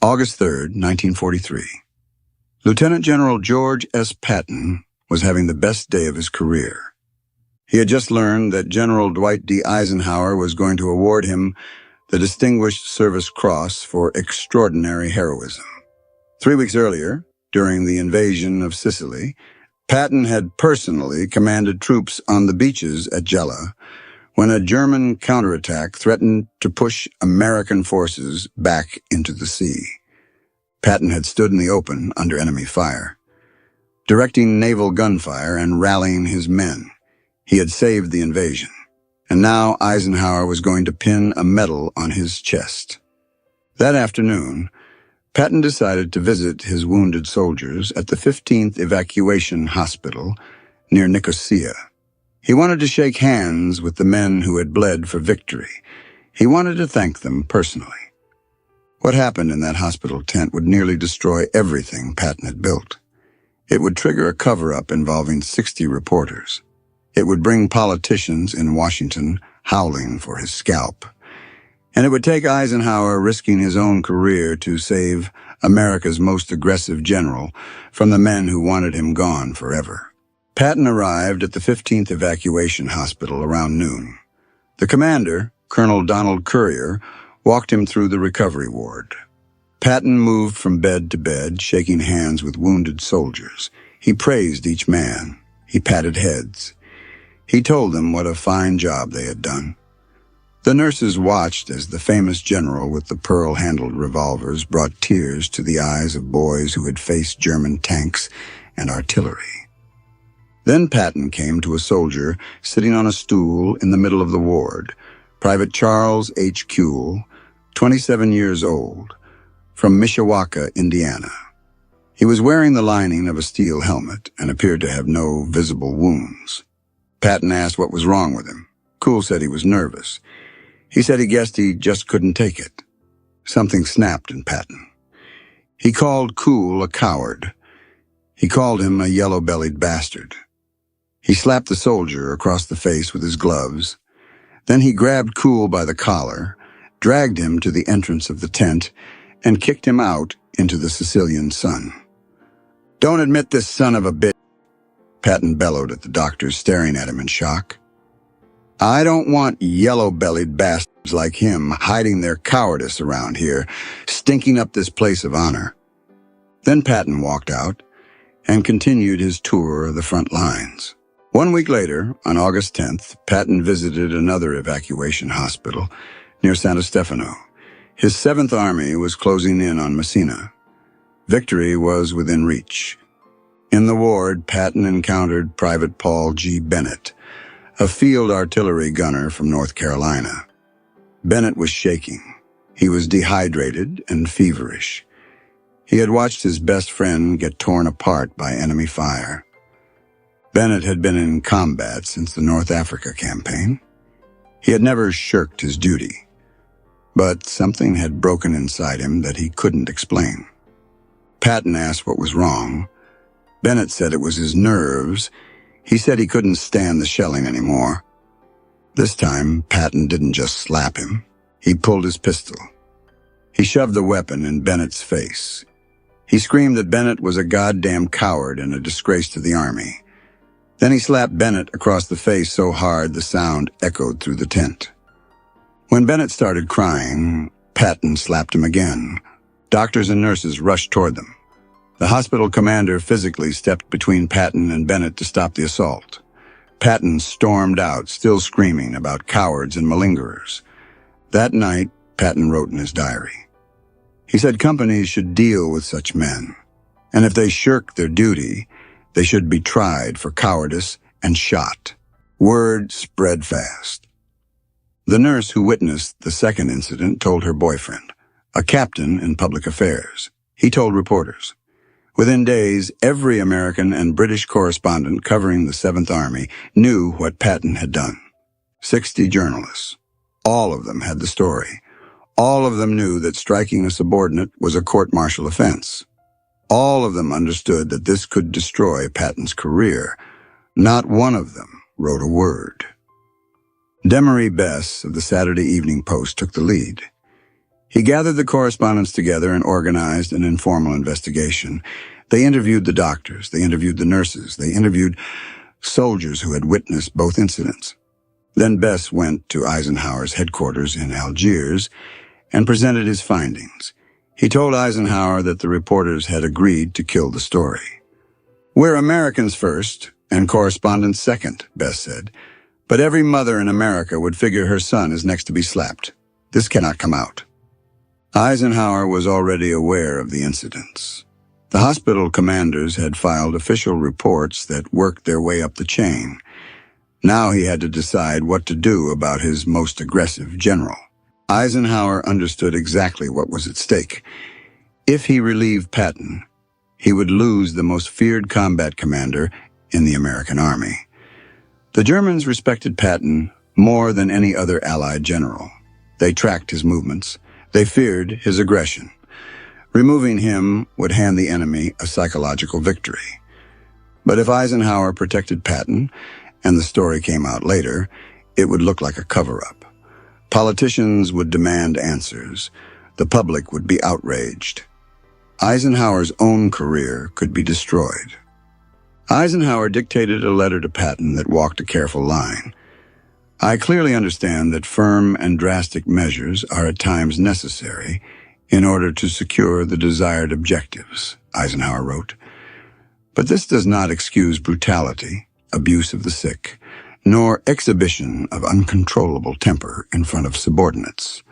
August 3rd, 1943. Lieutenant General George S. Patton was having the best day of his career. He had just learned that General Dwight D. Eisenhower was going to award him the Distinguished Service Cross for extraordinary heroism. 3 weeks earlier, during the invasion of Sicily, Patton had personally commanded troops on the beaches at Gela when a German counterattack threatened to push American forces back into the sea. Patton had stood in the open under enemy fire, directing naval gunfire and rallying his men. He had saved the invasion, and now Eisenhower was going to pin a medal on his chest. That afternoon, Patton decided to visit his wounded soldiers at the 15th Evacuation Hospital near Nicosia. He wanted to shake hands with the men who had bled for victory. He wanted to thank them personally. What happened in that hospital tent would nearly destroy everything Patton had built. It would trigger a cover-up involving 60 reporters. It would bring politicians in Washington howling for his scalp. And it would take Eisenhower risking his own career to save America's most aggressive general from the men who wanted him gone forever. Patton arrived at the 15th Evacuation Hospital around noon. The commander, Colonel Donald Currier, walked him through the recovery ward. Patton moved from bed to bed, shaking hands with wounded soldiers. He praised each man. He patted heads. He told them what a fine job they had done. The nurses watched as the famous general with the pearl-handled revolvers brought tears to the eyes of boys who had faced German tanks and artillery. Then Patton came to a soldier sitting on a stool in the middle of the ward, Private Charles H. Kuehl, 27 years old, from Mishawaka, Indiana. He was wearing the lining of a steel helmet and appeared to have no visible wounds. Patton asked what was wrong with him. Kuehl said he was nervous. He said he guessed he just couldn't take it. Something snapped in Patton. He called Kuehl a coward. He called him a yellow-bellied bastard. He slapped the soldier across the face with his gloves. Then he grabbed Kuehl by the collar, dragged him to the entrance of the tent, and kicked him out into the Sicilian sun. "Don't admit this son of a bitch," Patton bellowed at the doctors staring at him in shock. "I don't want yellow-bellied bastards like him hiding their cowardice around here, stinking up this place of honor." Then Patton walked out and continued his tour of the front lines. 1 week later, on August 10th, Patton visited another evacuation hospital near Santo Stefano. His 7th Army was closing in on Messina. Victory was within reach. In the ward, Patton encountered Private Paul G. Bennett, a field artillery gunner from North Carolina. Bennett was shaking. He was dehydrated and feverish. He had watched his best friend get torn apart by enemy fire. Bennett had been in combat since the North Africa campaign. He had never shirked his duty, but something had broken inside him that he couldn't explain. Patton asked what was wrong. Bennett said it was his nerves. He said he couldn't stand the shelling anymore. This time, Patton didn't just slap him. He pulled his pistol. He shoved the weapon in Bennett's face. He screamed that Bennett was a goddamn coward and a disgrace to the Army. Then he slapped Bennett across the face so hard the sound echoed through the tent. When Bennett started crying, Patton slapped him again. Doctors and nurses rushed toward them. The hospital commander physically stepped between Patton and Bennett to stop the assault. Patton stormed out, still screaming about cowards and malingerers. That night, Patton wrote in his diary. He said companies should deal with such men, and if they shirk their duty, they should be tried for cowardice and shot. Word spread fast. The nurse who witnessed the second incident told her boyfriend, a captain in public affairs. He told reporters. Within days, every American and British correspondent covering the 7th Army knew what Patton had done. 60 journalists. All of them had the story. All of them knew that striking a subordinate was a court-martial offense. All of them understood that this could destroy Patton's career. Not one of them wrote a word. Demery Bess of the Saturday Evening Post took the lead. He gathered the correspondents together and organized an informal investigation. They interviewed the doctors, they interviewed the nurses, they interviewed soldiers who had witnessed both incidents. Then Bess went to Eisenhower's headquarters in Algiers and presented his findings. He told Eisenhower that the reporters had agreed to kill the story. "We're Americans first and correspondents second," Bess said. "But every mother in America would figure her son is next to be slapped. This cannot come out." Eisenhower was already aware of the incidents. The hospital commanders had filed official reports that worked their way up the chain. Now he had to decide what to do about his most aggressive general. Eisenhower understood exactly what was at stake. If he relieved Patton, he would lose the most feared combat commander in the American army. The Germans respected Patton more than any other Allied general. They tracked his movements. They feared his aggression. Removing him would hand the enemy a psychological victory. But if Eisenhower protected Patton, and the story came out later, it would look like a cover-up. Politicians would demand answers. The public would be outraged. Eisenhower's own career could be destroyed. Eisenhower dictated a letter to Patton that walked a careful line. "I clearly understand that firm and drastic measures are at times necessary in order to secure the desired objectives," Eisenhower wrote. "But this does not excuse brutality, abuse of the sick, nor exhibition of uncontrollable temper in front of subordinates."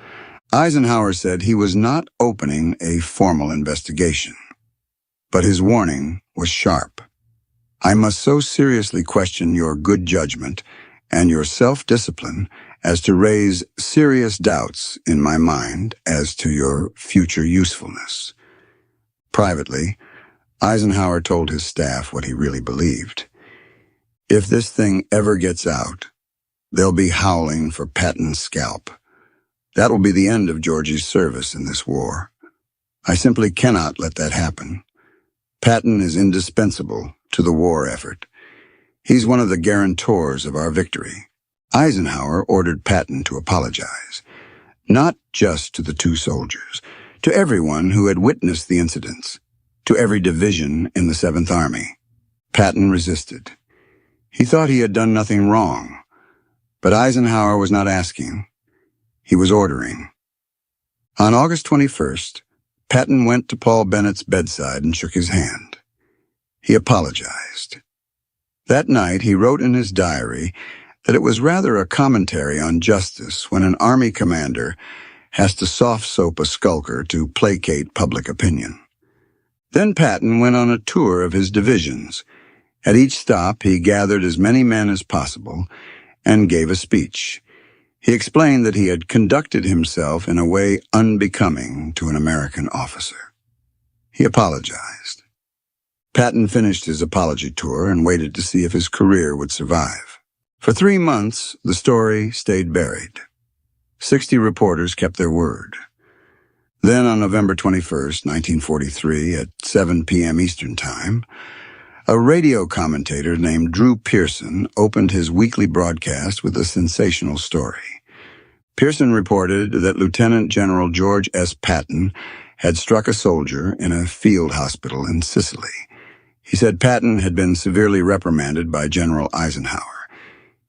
Eisenhower said he was not opening a formal investigation, but his warning was sharp. "I must so seriously question your good judgment and your self-discipline as to raise serious doubts in my mind as to your future usefulness." Privately, Eisenhower told his staff what he really believed. "If this thing ever gets out, they'll be howling for Patton's scalp. That will be the end of Georgie's service in this war. I simply cannot let that happen. Patton is indispensable to the war effort. He's one of the guarantors of our victory." Eisenhower ordered Patton to apologize, not just to the two soldiers, to everyone who had witnessed the incidents, to every division in the 7th Army. Patton resisted. He thought he had done nothing wrong, but Eisenhower was not asking. He was ordering. On August 21st, Patton went to Paul Bennett's bedside and shook his hand. He apologized. That night, he wrote in his diary that it was rather a commentary on justice when an army commander has to soft-soap a skulker to placate public opinion. Then Patton went on a tour of his divisions. At each stop, he gathered as many men as possible and gave a speech. He explained that he had conducted himself in a way unbecoming to an American officer. He apologized. Patton finished his apology tour and waited to see if his career would survive. For 3 months, the story stayed buried. 60 reporters kept their word. Then on November 21st, 1943, at 7 p.m. Eastern Time, a radio commentator named Drew Pearson opened his weekly broadcast with a sensational story. Pearson reported that Lieutenant General George S. Patton had struck a soldier in a field hospital in Sicily. He said Patton had been severely reprimanded by General Eisenhower.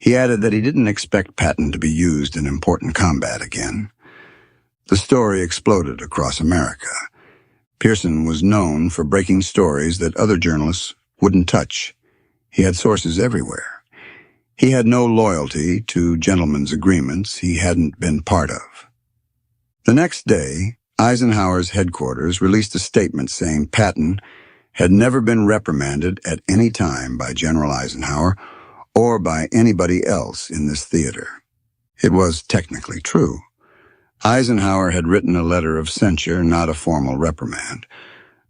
He added that he didn't expect Patton to be used in important combat again. The story exploded across America. Pearson was known for breaking stories that other journalists wouldn't touch. He had sources everywhere. He had no loyalty to gentlemen's agreements he hadn't been part of. The next day, Eisenhower's headquarters released a statement saying Patton had never been reprimanded at any time by General Eisenhower or by anybody else in this theater. It was technically true. Eisenhower had written a letter of censure, not a formal reprimand,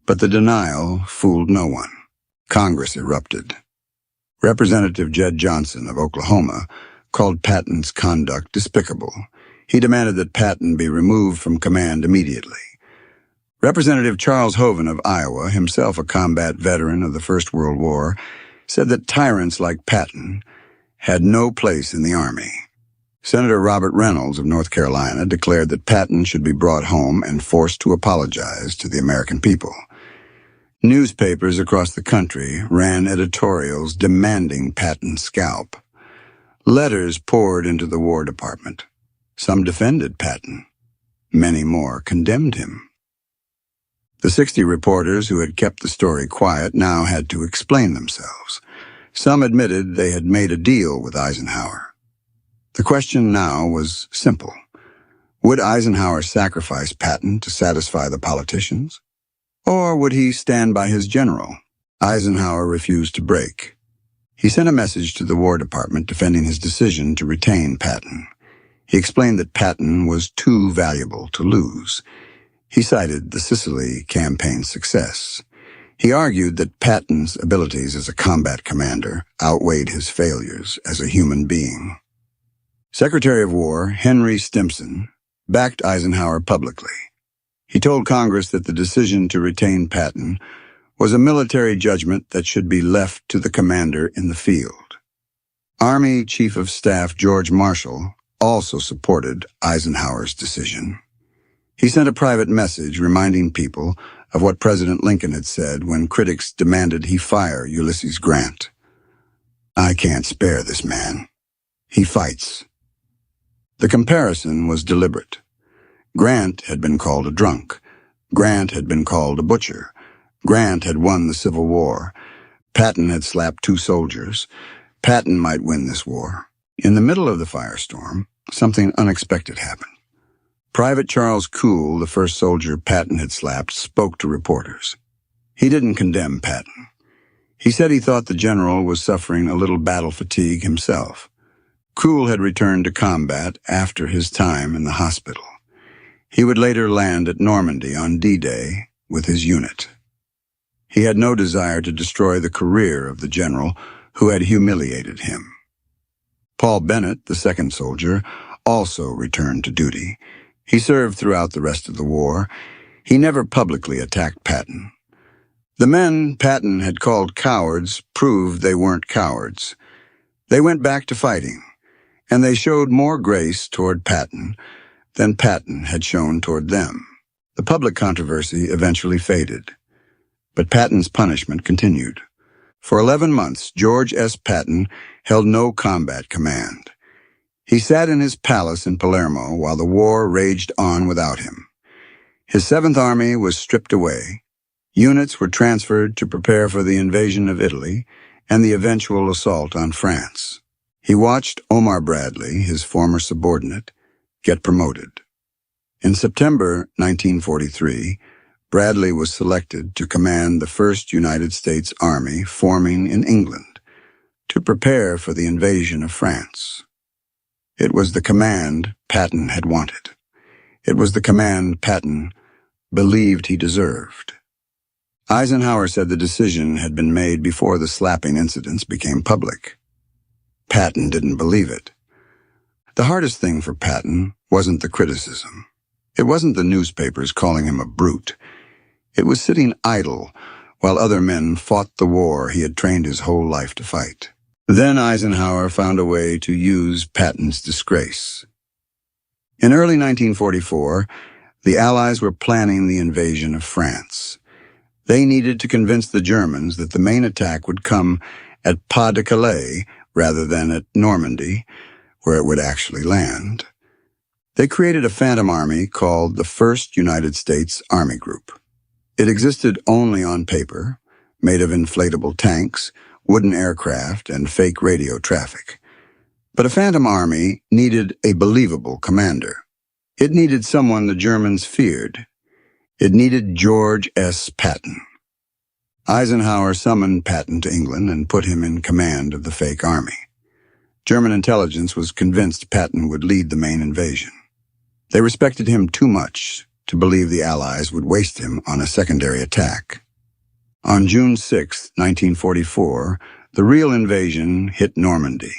but the denial fooled no one. Congress erupted. Representative Jed Johnson of Oklahoma called Patton's conduct despicable. He demanded that Patton be removed from command immediately. Representative Charles Hoven of Iowa, himself a combat veteran of the First World War, said that tyrants like Patton had no place in the Army. Senator Robert Reynolds of North Carolina declared that Patton should be brought home and forced to apologize to the American people. Newspapers across the country ran editorials demanding Patton's scalp. Letters poured into the War Department. Some defended Patton. Many more condemned him. The 60 reporters who had kept the story quiet now had to explain themselves. Some admitted they had made a deal with Eisenhower. The question now was simple. Would Eisenhower sacrifice Patton to satisfy the politicians? Or would he stand by his general? Eisenhower refused to break. He sent a message to the War Department defending his decision to retain Patton. He explained that Patton was too valuable to lose. He cited the Sicily campaign's success. He argued that Patton's abilities as a combat commander outweighed his failures as a human being. Secretary of War Henry Stimson backed Eisenhower publicly. He told Congress that the decision to retain Patton was a military judgment that should be left to the commander in the field. Army Chief of Staff George Marshall also supported Eisenhower's decision. He sent a private message reminding people of what President Lincoln had said when critics demanded he fire Ulysses Grant. "I can't spare this man. He fights." The comparison was deliberate. Grant had been called a drunk. Grant had been called a butcher. Grant had won the Civil War. Patton had slapped 2 soldiers. Patton might win this war. In the middle of the firestorm, something unexpected happened. Private Charles Cool, the first soldier Patton had slapped, spoke to reporters. He didn't condemn Patton. He said he thought the general was suffering a little battle fatigue himself. Cool had returned to combat after his time in the hospital. He would later land at Normandy on D-Day with his unit. He had no desire to destroy the career of the general who had humiliated him. Paul Bennett, the second soldier, also returned to duty. He served throughout the rest of the war. He never publicly attacked Patton. The men Patton had called cowards proved they weren't cowards. They went back to fighting, and they showed more grace toward Patton than Patton had shown toward them. The public controversy eventually faded, but Patton's punishment continued. For 11 months, George S. Patton held no combat command. He sat in his palace in Palermo while the war raged on without him. His 7th Army was stripped away. Units were transferred to prepare for the invasion of Italy and the eventual assault on France. He watched Omar Bradley, his former subordinate, get promoted. In September 1943, Bradley was selected to command the 1st United States Army forming in England to prepare for the invasion of France. It was the command Patton had wanted. It was the command Patton believed he deserved. Eisenhower said the decision had been made before the slapping incidents became public. Patton didn't believe it. The hardest thing for Patton wasn't the criticism. It wasn't the newspapers calling him a brute. It was sitting idle while other men fought the war he had trained his whole life to fight. Then Eisenhower found a way to use Patton's disgrace. In early 1944, the Allies were planning the invasion of France. They needed to convince the Germans that the main attack would come at Pas de Calais rather than at Normandy, where it would actually land. They created a phantom army called the 1st United States Army Group. It existed only on paper, made of inflatable tanks, wooden aircraft, and fake radio traffic. But a phantom army needed a believable commander. It needed someone the Germans feared. It needed George S. Patton. Eisenhower summoned Patton to England and put him in command of the fake army. German intelligence was convinced Patton would lead the main invasion. They respected him too much to believe the Allies would waste him on a secondary attack. On June 6, 1944, the real invasion hit Normandy.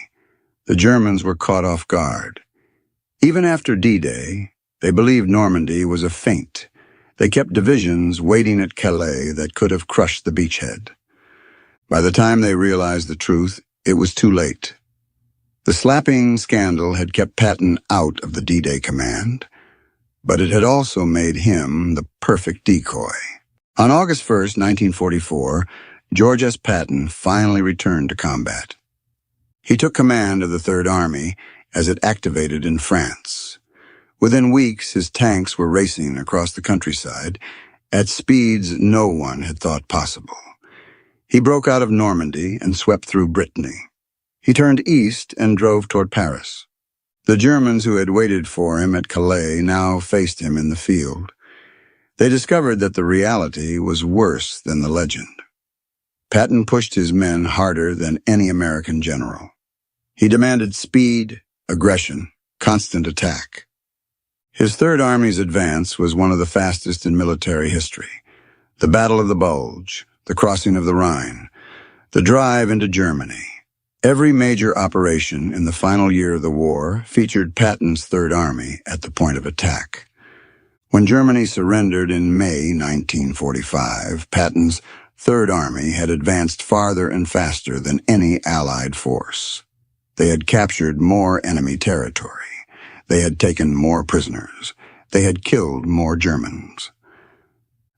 The Germans were caught off guard. Even after D-Day, they believed Normandy was a feint. They kept divisions waiting at Calais that could have crushed the beachhead. By the time they realized the truth, it was too late. The slapping scandal had kept Patton out of the D-Day command, but it had also made him the perfect decoy. On August 1st, 1944, George S. Patton finally returned to combat. He took command of the Third Army as it activated in France. Within weeks, his tanks were racing across the countryside at speeds no one had thought possible. He broke out of Normandy and swept through Brittany. He turned east and drove toward Paris. The Germans who had waited for him at Calais now faced him in the field. They discovered that the reality was worse than the legend. Patton pushed his men harder than any American general. He demanded speed, aggression, constant attack. His Third Army's advance was one of the fastest in military history. The Battle of the Bulge, the crossing of the Rhine, the drive into Germany. Every major operation in the final year of the war featured Patton's Third Army at the point of attack. When Germany surrendered in May 1945, Patton's Third Army had advanced farther and faster than any Allied force. They had captured more enemy territory. They had taken more prisoners. They had killed more Germans.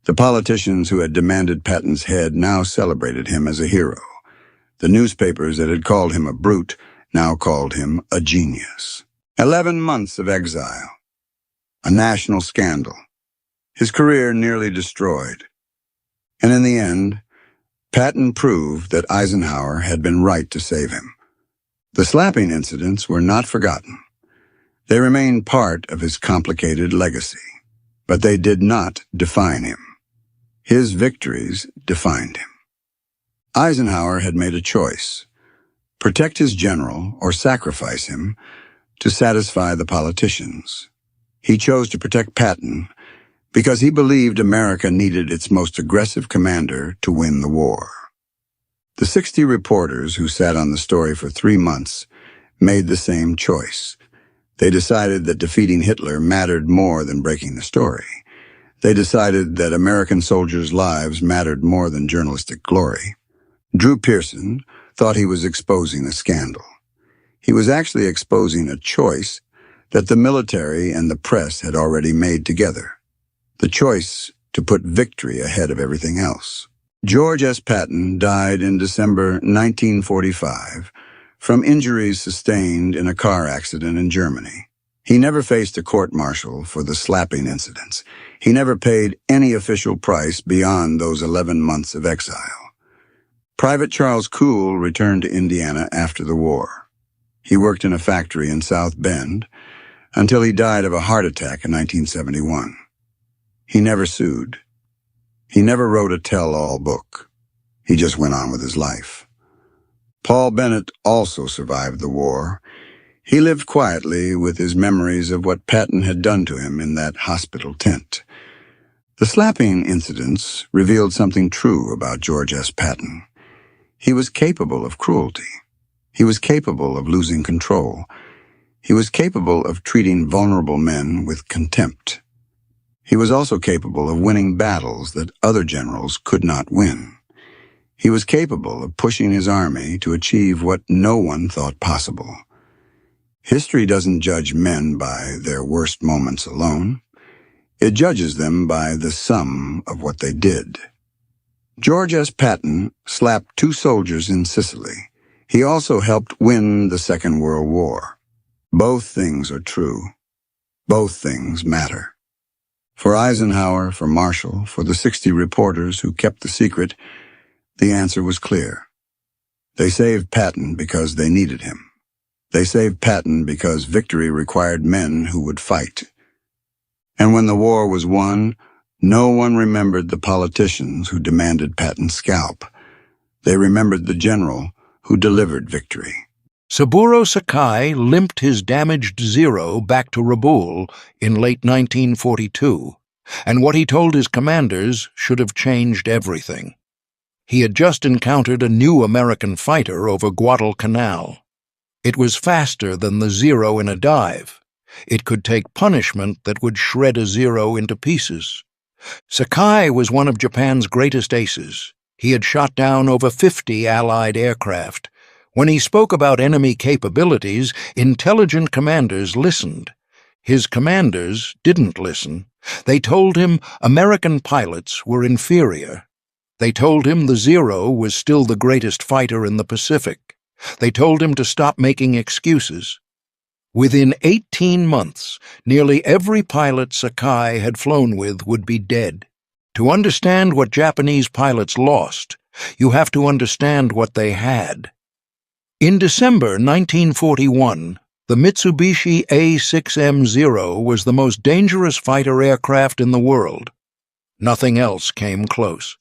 The politicians who had demanded Patton's head now celebrated him as a hero. The newspapers that had called him a brute now called him a genius. 11 months of exile. A national scandal. His career nearly destroyed. And in the end, Patton proved that Eisenhower had been right to save him. The slapping incidents were not forgotten. They remained part of his complicated legacy, but they did not define him. His victories defined him. Eisenhower had made a choice: protect his general or sacrifice him to satisfy the politicians. He chose to protect Patton because he believed America needed its most aggressive commander to win the war. The 60 reporters who sat on the story for 3 months made the same choice. They decided that defeating Hitler mattered more than breaking the story. They decided that American soldiers' lives mattered more than journalistic glory. Drew Pearson thought he was exposing a scandal. He was actually exposing a choice that the military and the press had already made together. The choice to put victory ahead of everything else. George S. Patton died in December 1945 from injuries sustained in a car accident in Germany. He never faced a court-martial for the slapping incidents. He never paid any official price beyond those 11 months of exile. Private Charles Coole returned to Indiana after the war. He worked in a factory in South Bend until he died of a heart attack in 1971. He never sued. He never wrote a tell-all book. He just went on with his life. Paul Bennett also survived the war. He lived quietly with his memories of what Patton had done to him in that hospital tent. The slapping incidents revealed something true about George S. Patton. He was capable of cruelty. He was capable of losing control. He was capable of treating vulnerable men with contempt. He was also capable of winning battles that other generals could not win. He was capable of pushing his army to achieve what no one thought possible. History doesn't judge men by their worst moments alone. It judges them by the sum of what they did. George S. Patton slapped 2 soldiers in Sicily. He also helped win the Second World War. Both things are true. Both things matter. For Eisenhower, for Marshall, for the 60 reporters who kept the secret, the answer was clear. They saved Patton because they needed him. They saved Patton because victory required men who would fight. And when the war was won, no one remembered the politicians who demanded Patton's scalp. They remembered the general who delivered victory. Saburo Sakai limped his damaged Zero back to Rabaul in late 1942, and what he told his commanders should have changed everything. He had just encountered a new American fighter over Guadalcanal. It was faster than the Zero in a dive. It could take punishment that would shred a Zero into pieces. Sakai was one of Japan's greatest aces. He had shot down over 50 Allied aircraft. When he spoke about enemy capabilities, intelligent commanders listened. His commanders didn't listen. They told him American pilots were inferior. They told him the Zero was still the greatest fighter in the Pacific. They told him to stop making excuses. Within 18 months, nearly every pilot Sakai had flown with would be dead. To understand what Japanese pilots lost, you have to understand what they had. In December 1941, the Mitsubishi A6M-0 was the most dangerous fighter aircraft in the world. Nothing else came close.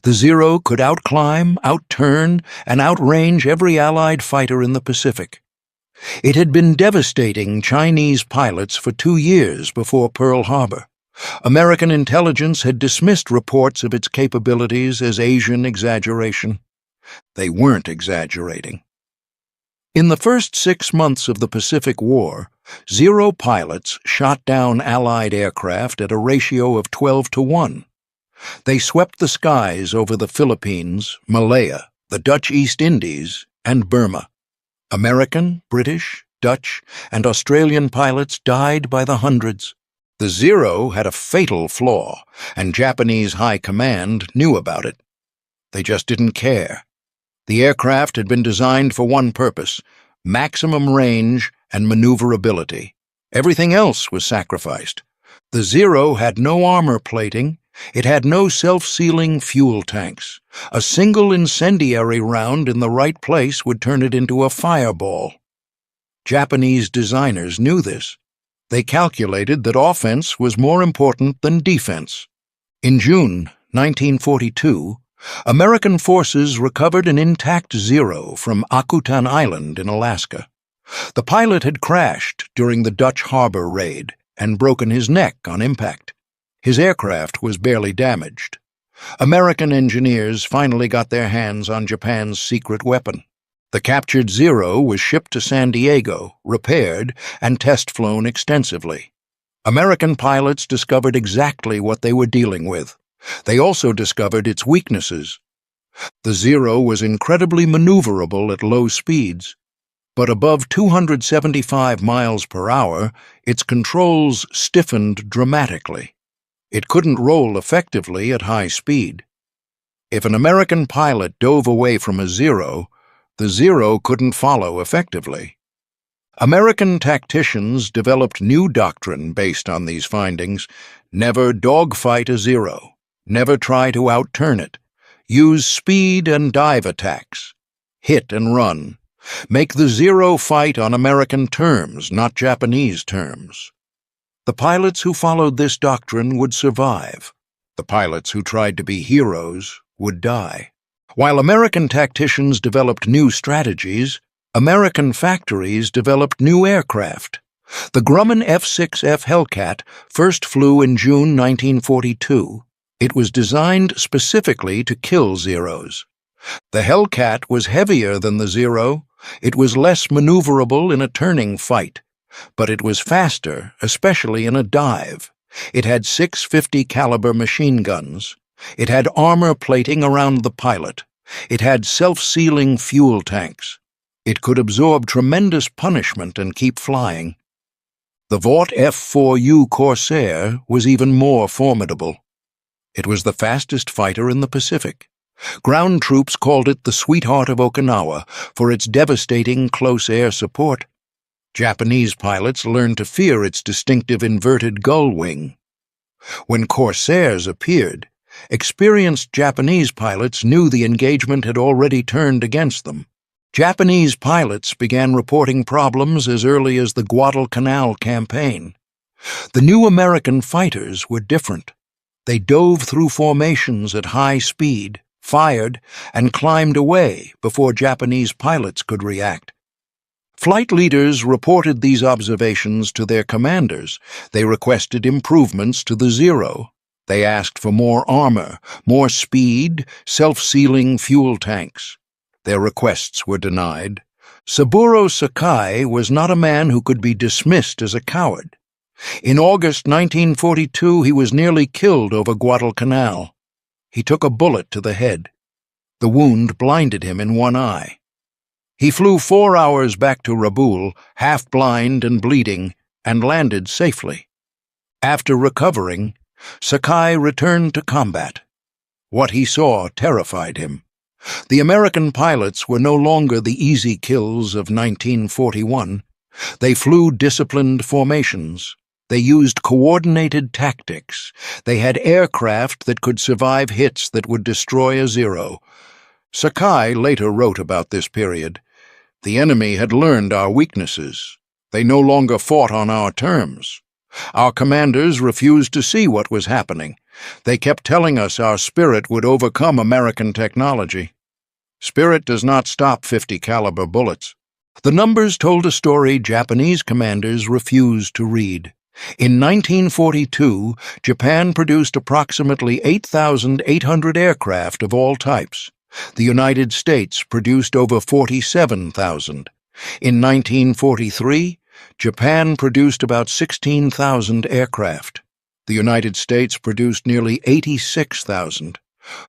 The Zero could outclimb, outturn, and outrange every Allied fighter in the Pacific. It had been devastating Chinese pilots for 2 years before Pearl Harbor. American intelligence had dismissed reports of its capabilities as Asian exaggeration. They weren't exaggerating. In the first 6 months of the Pacific War, Zero pilots shot down Allied aircraft at a ratio of 12-1. They swept the skies over the Philippines, Malaya, the Dutch East Indies, and Burma. American, British, Dutch, and Australian pilots died by the hundreds. The Zero had a fatal flaw, and Japanese high command knew about it. They just didn't care. The aircraft had been designed for one purpose: maximum range and maneuverability. Everything else was sacrificed. The Zero had no armor plating. It had no self-sealing fuel tanks. A single incendiary round in the right place would turn it into a fireball. Japanese designers knew this. They calculated that offense was more important than defense. In June 1942, American forces recovered an intact Zero from Akutan Island in Alaska. The pilot had crashed during the Dutch harbor raid and broken his neck on impact. His aircraft was barely damaged. American engineers finally got their hands on Japan's secret weapon. The captured Zero was shipped to San Diego, repaired, and test-flown extensively. American pilots discovered exactly what they were dealing with. They also discovered its weaknesses. The Zero was incredibly maneuverable at low speeds, but above 275 miles per hour, its controls stiffened dramatically. It couldn't roll effectively at high speed. If an American pilot dove away from a Zero, the Zero couldn't follow effectively. American tacticians developed new doctrine based on these findings. Never dogfight a Zero. Never try to outturn it. Use speed and dive attacks. Hit and run. Make the Zero fight on American terms, not Japanese terms. The pilots who followed this doctrine would survive. The pilots who tried to be heroes would die. While American tacticians developed new strategies, American factories developed new aircraft. The Grumman F-6F Hellcat first flew in June 1942. It was designed specifically to kill Zeros. The Hellcat was heavier than the Zero. It was less maneuverable in a turning fight, but it was faster, especially in a dive. It had 650 caliber machine guns. It had armor plating around the pilot. It had self-sealing fuel tanks. It could absorb tremendous punishment and keep flying. The Vought F-4U Corsair was even more formidable. It was the fastest fighter in the Pacific. Ground troops called it the Sweetheart of Okinawa for its devastating close air support. Japanese pilots learned to fear its distinctive inverted gull wing. When Corsairs appeared, experienced Japanese pilots knew the engagement had already turned against them. Japanese pilots began reporting problems as early as the Guadalcanal campaign. The new American fighters were different. They dove through formations at high speed, fired, and climbed away before Japanese pilots could react. Flight leaders reported these observations to their commanders. They requested improvements to the Zero. They asked for more armor, more speed, self-sealing fuel tanks. Their requests were denied. Saburo Sakai was not a man who could be dismissed as a coward. In August 1942, he was nearly killed over Guadalcanal. He took a bullet to the head. The wound blinded him in one eye. He flew 4 hours back to Rabaul, half-blind and bleeding, and landed safely. After recovering, Sakai returned to combat. What he saw terrified him. The American pilots were no longer the easy kills of 1941. They flew disciplined formations. They used coordinated tactics. They had aircraft that could survive hits that would destroy a Zero. Sakai later wrote about this period. The enemy had learned our weaknesses. They no longer fought on our terms. Our commanders refused to see what was happening. They kept telling us our spirit would overcome American technology. Spirit does not stop 50 caliber bullets. The numbers told a story Japanese commanders refused to read. In 1942, Japan produced approximately 8,800 aircraft of all types. The United States produced over 47,000. In 1943, Japan produced about 16,000 aircraft. The United States produced nearly 86,000.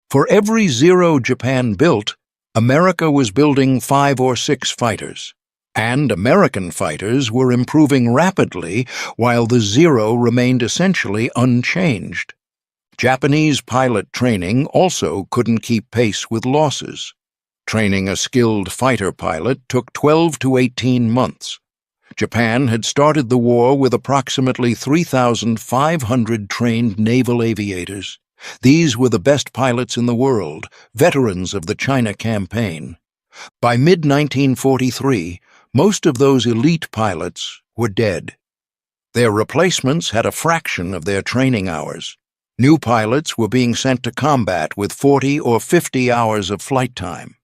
For every Zero Japan built, America was building 5 or 6 fighters. And American fighters were improving rapidly while the Zero remained essentially unchanged. Japanese pilot training also couldn't keep pace with losses. Training a skilled fighter pilot took 12 to 18 months. Japan had started the war with approximately 3,500 trained naval aviators. These were the best pilots in the world, veterans of the China campaign. By mid-1943, most of those elite pilots were dead. Their replacements had a fraction of their training hours. New pilots were being sent to combat with 40 or 50 hours of flight time.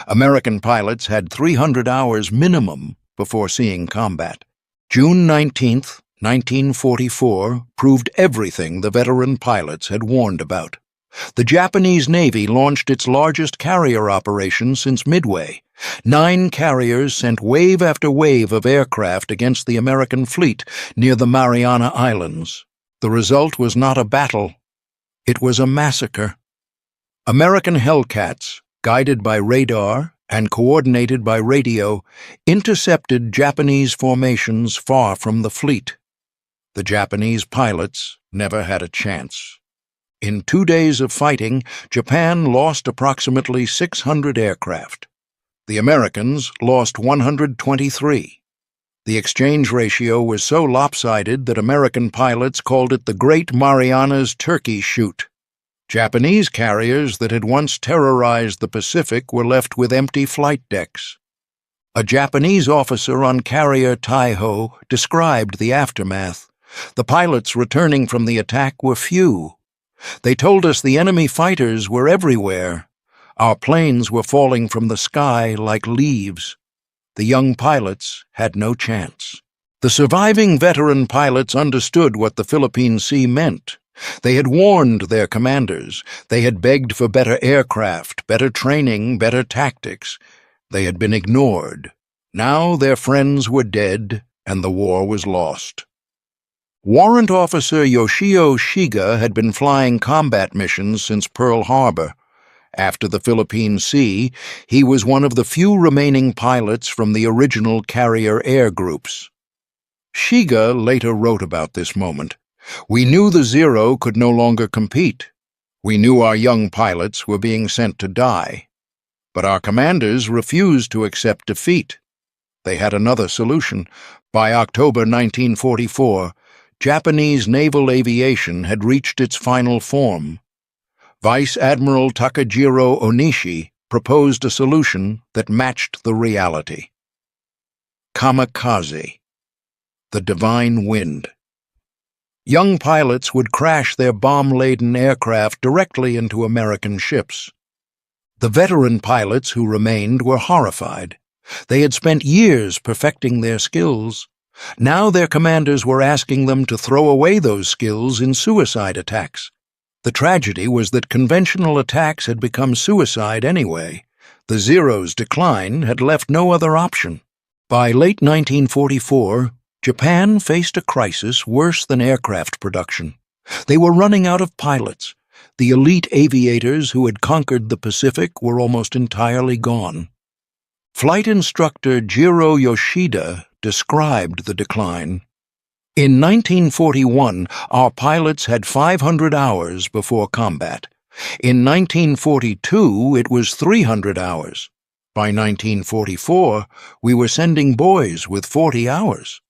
American pilots had 300 hours minimum before seeing combat. June 19, 1944, proved everything the veteran pilots had warned about. The Japanese Navy launched its largest carrier operation since Midway. 9 carriers sent wave after wave of aircraft against the American fleet near the Mariana Islands. The result was not a battle. It was a massacre. American Hellcats, guided by radar and coordinated by radio, intercepted Japanese formations far from the fleet. The Japanese pilots never had a chance. In 2 days of fighting, Japan lost approximately 600 aircraft. The Americans lost 123. The exchange ratio was so lopsided that American pilots called it the Great Marianas Turkey Shoot. Japanese carriers that had once terrorized the Pacific were left with empty flight decks. A Japanese officer on carrier Taiho described the aftermath. The pilots returning from the attack were few. They told us the enemy fighters were everywhere. Our planes were falling from the sky like leaves. The young pilots had no chance. The surviving veteran pilots understood what the Philippine Sea meant. They had warned their commanders. They had begged for better aircraft, better training, better tactics. They had been ignored. Now their friends were dead, and the war was lost. Warrant Officer Yoshio Shiga had been flying combat missions since Pearl Harbor. After the Philippine Sea, he was one of the few remaining pilots from the original carrier air groups. Shiga later wrote about this moment. We knew the Zero could no longer compete. We knew our young pilots were being sent to die. But our commanders refused to accept defeat. They had another solution. By October 1944, Japanese naval aviation had reached its final form. Vice Admiral Takajiro Onishi proposed a solution that matched the reality. Kamikaze, the divine wind. Young pilots would crash their bomb-laden aircraft directly into American ships. The veteran pilots who remained were horrified. They had spent years perfecting their skills. Now their commanders were asking them to throw away those skills in suicide attacks. The tragedy was that conventional attacks had become suicide anyway. The Zero's decline had left no other option. By late 1944, Japan faced a crisis worse than aircraft production. They were running out of pilots. The elite aviators who had conquered the Pacific were almost entirely gone. Flight instructor Jiro Yoshida described the decline. In 1941, our pilots had 500 hours before combat. In 1942, it was 300 hours. By 1944, we were sending boys with 40 hours.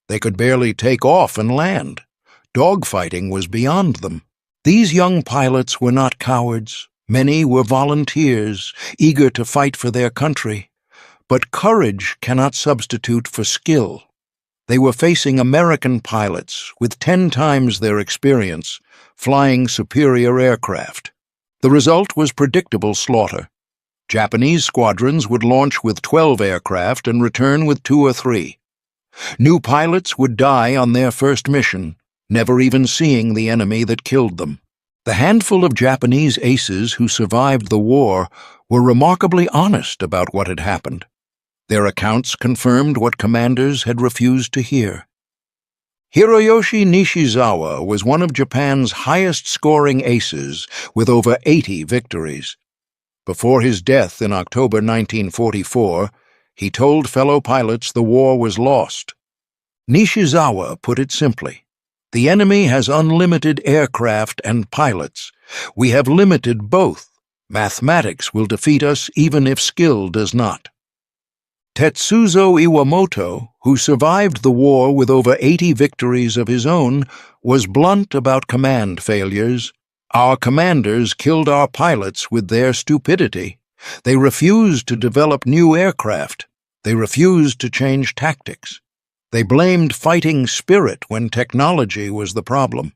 They could barely take off and land. Dogfighting was beyond them. These young pilots were not cowards. Many were volunteers, eager to fight for their country. But courage cannot substitute for skill. They were facing American pilots with 10 times their experience, flying superior aircraft. The result was predictable slaughter. Japanese squadrons would launch with 12 aircraft and return with 2 or 3. New pilots would die on their first mission, never even seeing the enemy that killed them. The handful of Japanese aces who survived the war were remarkably honest about what had happened. Their accounts confirmed what commanders had refused to hear. Hiroyoshi Nishizawa was one of Japan's highest-scoring aces with over 80 victories. Before his death in October 1944, he told fellow pilots the war was lost. Nishizawa put it simply, "The enemy has unlimited aircraft and pilots. We have limited both. Mathematics will defeat us even if skill does not." Tetsuzo Iwamoto, who survived the war with over 80 victories of his own, was blunt about command failures. "Our commanders killed our pilots with their stupidity. They refused to develop new aircraft. They refused to change tactics. They blamed fighting spirit when technology was the problem."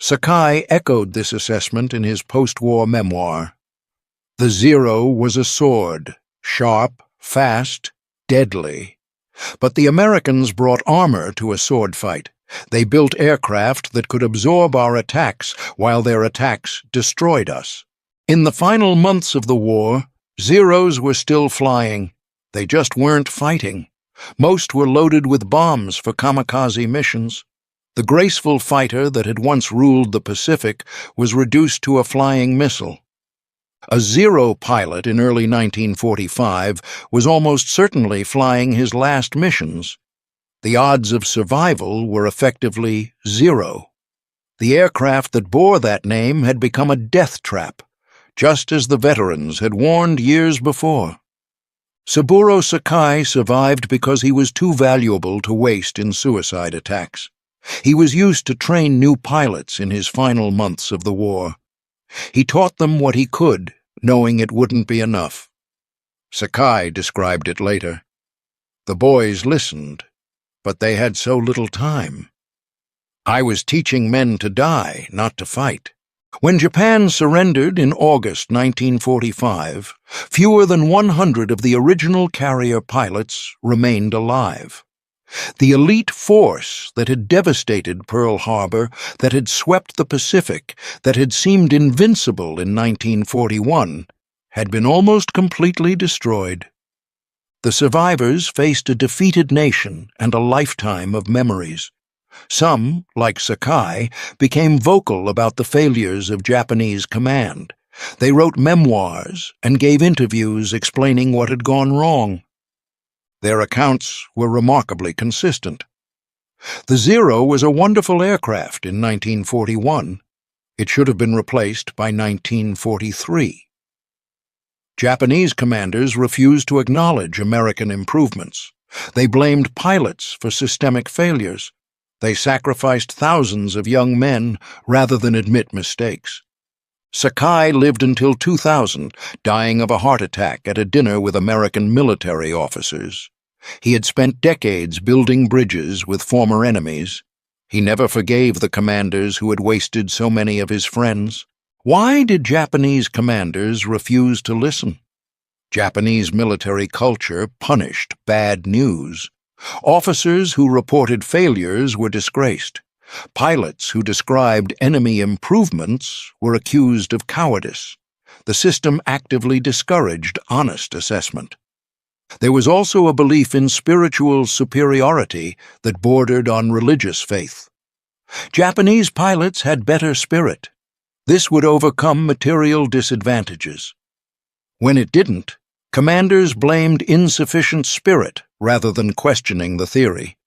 Sakai echoed this assessment in his post-war memoir. The Zero was a sword, sharp, fast, deadly. But the Americans brought armor to a sword fight. They built aircraft that could absorb our attacks while their attacks destroyed us. In the final months of the war, Zeros were still flying. They just weren't fighting. Most were loaded with bombs for kamikaze missions. The graceful fighter that had once ruled the Pacific was reduced to a flying missile. A Zero pilot in early 1945 was almost certainly flying his last missions. The odds of survival were effectively zero. The aircraft that bore that name had become a death trap, just as the veterans had warned years before. Saburo Sakai survived because he was too valuable to waste in suicide attacks. He was used to train new pilots in his final months of the war. He taught them what he could, knowing it wouldn't be enough. Sakai described it later. The boys listened, but they had so little time. "I was teaching men to die, not to fight." When Japan surrendered in August 1945, fewer than 100 of the original carrier pilots remained alive. The elite force that had devastated Pearl Harbor, that had swept the Pacific, that had seemed invincible in 1941, had been almost completely destroyed. The survivors faced a defeated nation and a lifetime of memories. Some, like Sakai, became vocal about the failures of Japanese command. They wrote memoirs and gave interviews explaining what had gone wrong. Their accounts were remarkably consistent. The Zero was a wonderful aircraft in 1941. It should have been replaced by 1943. Japanese commanders refused to acknowledge American improvements. They blamed pilots for systemic failures. They sacrificed thousands of young men rather than admit mistakes. Sakai lived until 2000, dying of a heart attack at a dinner with American military officers. He had spent decades building bridges with former enemies. He never forgave the commanders who had wasted so many of his friends. Why did Japanese commanders refuse to listen? Japanese military culture punished bad news. Officers who reported failures were disgraced. Pilots who described enemy improvements were accused of cowardice. The system actively discouraged honest assessment. There was also a belief in spiritual superiority that bordered on religious faith. Japanese pilots had better spirit. This would overcome material disadvantages. When it didn't, Commanders blamed insufficient spirit rather than questioning the theory.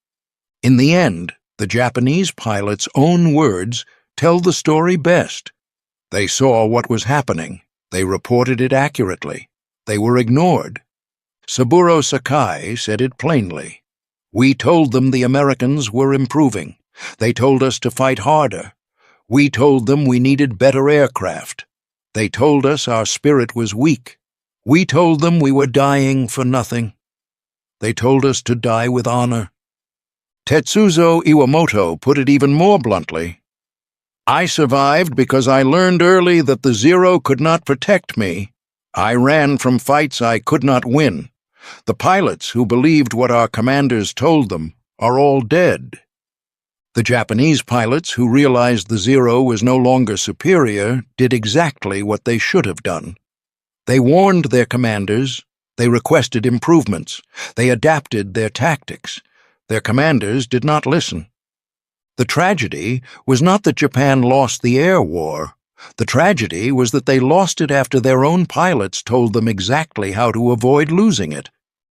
In the end, the Japanese pilots' own words tell the story best. They saw what was happening. They reported it accurately. They were ignored. Saburo Sakai said it plainly. We told them the Americans were improving. They told us to fight harder. We told them we needed better aircraft. They told us our spirit was weak. We told them we were dying for nothing. They told us to die with honor. Tetsuzo Iwamoto put it even more bluntly. I survived because I learned early that the Zero could not protect me. I ran from fights I could not win. The pilots who believed what our commanders told them are all dead. The Japanese pilots who realized the Zero was no longer superior did exactly what they should have done. They warned their commanders. They requested improvements. They adapted their tactics. Their commanders did not listen. The tragedy was not that Japan lost the air war. The tragedy was that they lost it after their own pilots told them exactly how to avoid losing it.